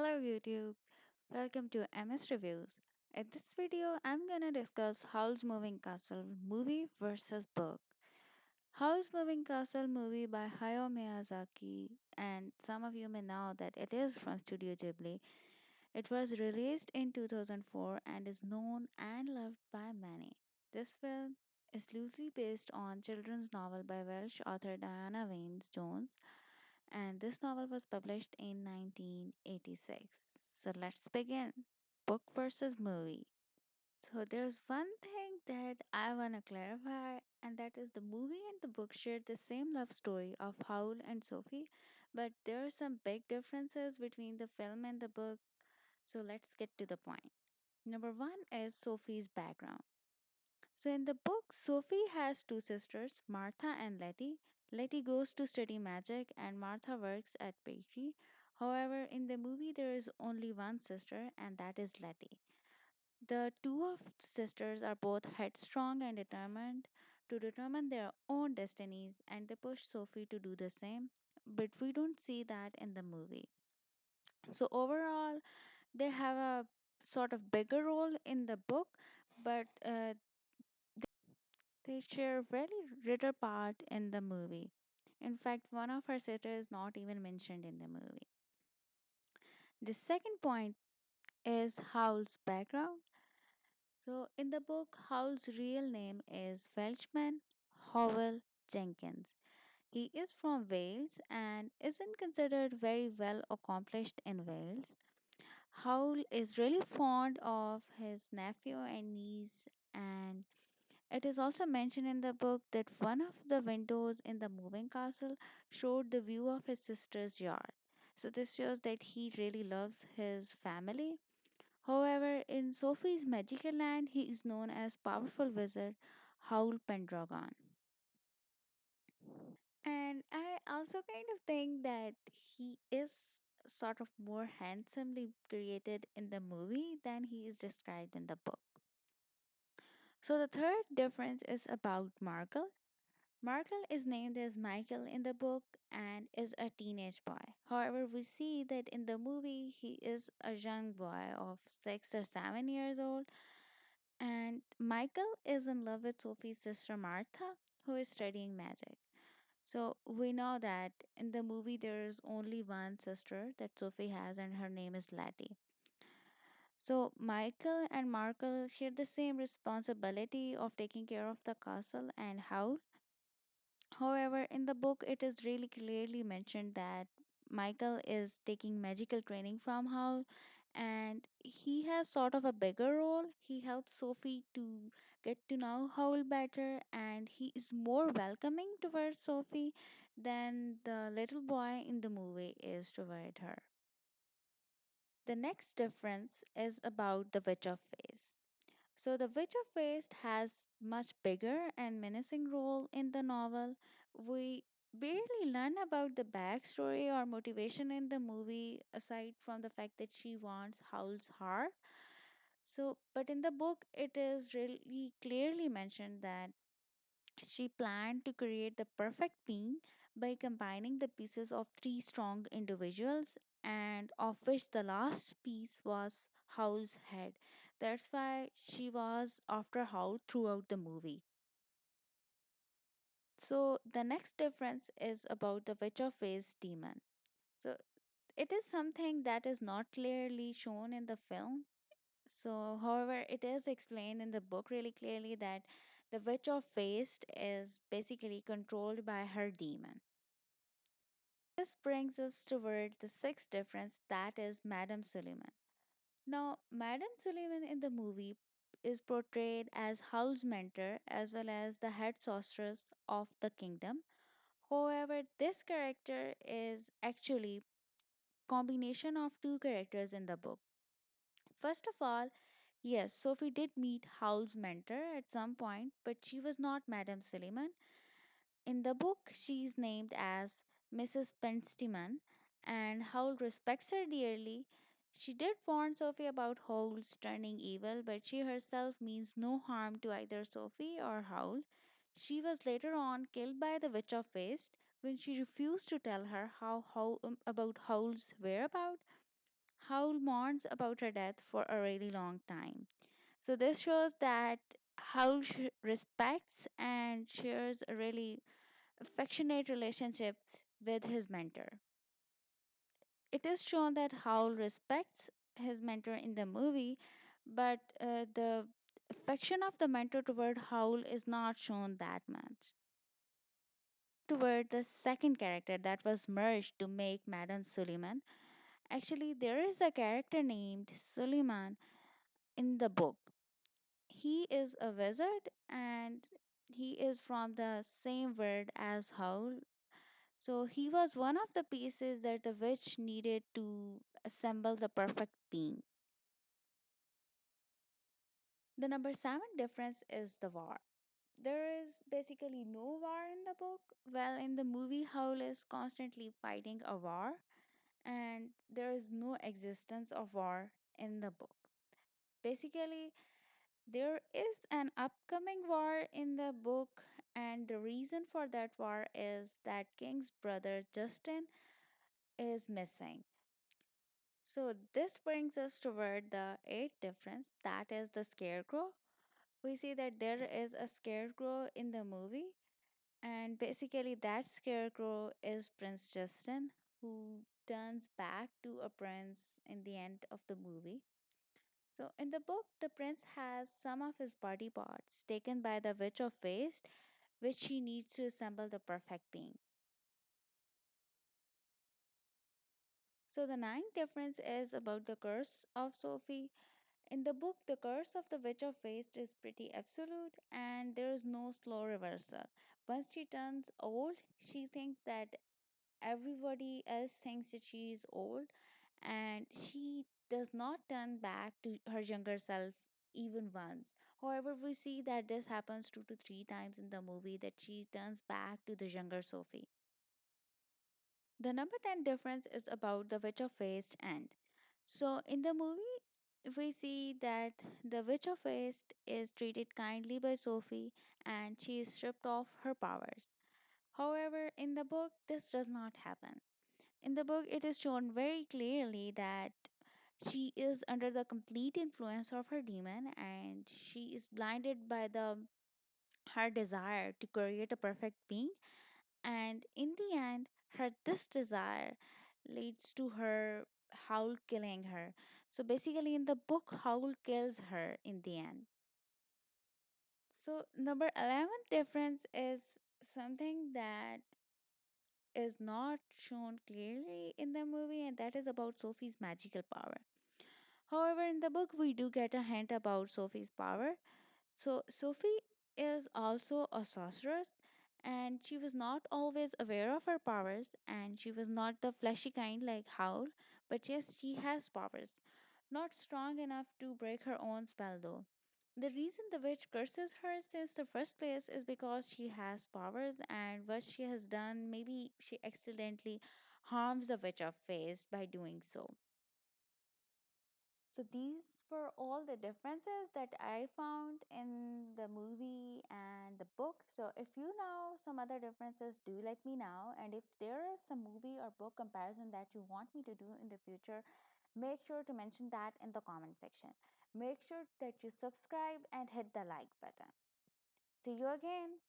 Hello YouTube, welcome to MS Reviews. In this video, I'm gonna discuss Howl's Moving Castle movie versus book. Howl's Moving Castle movie by Hayao Miyazaki, and some of you may know that it is from Studio Ghibli. It was released in 2004 and is known and loved by many. This film is loosely based on children's novel by Welsh author Diana Wynne Jones, and this novel was published in 1986. So let's begin. Book versus movie. So there's one thing that I want to clarify, and that is the movie and the book share the same love story of Howl and Sophie, but there are some big differences between the film and the book. So let's get to the point. Number one is Sophie's background. So in the book, Sophie has two sisters, Martha and Lettie. Lettie goes to study magic and Martha works at bakery. However, in the movie, there is only one sister, and that is Lettie. The two of sisters are both headstrong and determined to determine their own destinies, and they push Sophie to do the same. But we don't see that in the movie. So overall, they have a sort of bigger role in the book, but they share a very little part in the movie. In fact, one of her sisters is not even mentioned in the movie. The second point is Howl's background. So, in the book, Howl's real name is Welshman Howell Jenkins. He is from Wales and isn't considered very well accomplished in Wales. Howl is really fond of his nephew and niece, and it is also mentioned in the book that one of the windows in the moving castle showed the view of his sister's yard. So, this shows that he really loves his family. However, in Sophie's magical land, he is known as powerful wizard Howl Pendragon. And I also kind of think that he is sort of more handsomely created in the movie than he is described in the book. So the third difference is about Markle. Markle is named as Michael in the book and is a teenage boy. However, we see that in the movie he is a young boy of 6 or 7 years old, and Michael is in love with Sophie's sister Martha, who is studying magic. So we know that in the movie there is only one sister that Sophie has, and her name is Lettie. So Michael and Markle share the same responsibility of taking care of the castle and Howl. However, in the book, it is really clearly mentioned that Michael is taking magical training from Howl, and he has sort of a bigger role. He helps Sophie to get to know Howl better, and he is more welcoming towards Sophie than the little boy in the movie is toward her. The next difference is about the Witch of Face. So the Witch of Waste has much bigger and menacing role in the novel. We barely learn about the backstory or motivation in the movie aside from the fact that she wants Howl's heart. So, but in the book, it is really clearly mentioned that she planned to create the perfect being by combining the pieces of three strong individuals, and of which the last piece was Howl's head. That's why she was after Howl throughout the movie. So the next difference is about the Witch of Waste demon. So it is something that is not clearly shown in the film. So, however, it is explained in the book really clearly that the Witch of Waste is basically controlled by her demon. This brings us toward the sixth difference, that is Madame Suleiman. Now, Madame Suleiman in the movie is portrayed as Howl's mentor as well as the head sorceress of the kingdom. However, this character is actually combination of two characters in the book. First of all, yes, Sophie did meet Howl's mentor at some point, but she was not Madame Suleiman. In the book, she is named as Mrs. Penstiman, and Howl respects her dearly. She did warn Sophie about Howl's turning evil, but she herself means no harm to either Sophie or Howl. She was later on killed by the Witch of Waste when she refused to tell her about Howl's whereabouts. Howl mourns about her death for a really long time. So this shows that Howl respects and shares a really affectionate relationship with his mentor. It is shown that Howl respects his mentor in the movie, but the affection of the mentor toward Howl is not shown that much. Toward the second character that was merged to make Madame Suleiman. Actually, there is a character named Suleiman in the book. He is a wizard and he is from the same word as Howl. So he was one of the pieces that the witch needed to assemble the perfect being. The number seven difference is the war. There is basically no war in the book. Well, in the movie, Howl is constantly fighting a war, and there is no existence of war in the book. Basically, there is an upcoming war in the book, and the reason for that war is that King's brother Justin is missing. So, this brings us toward the eighth difference, that is the scarecrow. We see that there is a scarecrow in the movie, and basically, that scarecrow is Prince Justin, who turns back to a prince in the end of the movie. So, in the book, the prince has some of his body parts taken by the Witch of Waste, which he needs to assemble the perfect being. So, the ninth difference is about the curse of Sophie. In the book, the curse of the Witch of Waste is pretty absolute and there is no slow reversal. Once she turns old, she thinks that everybody else thinks that she is old and she does not turn back to her younger self even once. However, we see that this happens two to three times in the movie that she turns back to the younger Sophie. The number 10 difference is about the Witch of Waste end. So, in the movie, we see that the Witch of Waste is treated kindly by Sophie and she is stripped of her powers. However, in the book, this does not happen. In the book, it is shown very clearly that she is under the complete influence of her demon and she is blinded by the her desire to create a perfect being, and in the end her this desire leads to her Howl killing her. So basically in the book Howl kills her in the end. So number 11 difference is something that is not shown clearly in the movie, and that is about Sophie's magical power. However, in the book we do get a hint about Sophie's power. So, Sophie is also a sorceress, and she was not always aware of her powers, and she was not the fleshy kind like Howl, but yes, she has powers. Not strong enough to break her own spell, though. The reason the witch curses her since the first place is because she has powers, and what she has done, maybe she accidentally harms the witch of face by doing so. So these were all the differences that I found in the movie and the book. So if you know some other differences, do let me know. And if there is some movie or book comparison that you want me to do in the future, make sure to mention that in the comment section. Make sure that you subscribe and hit the like button. See you again.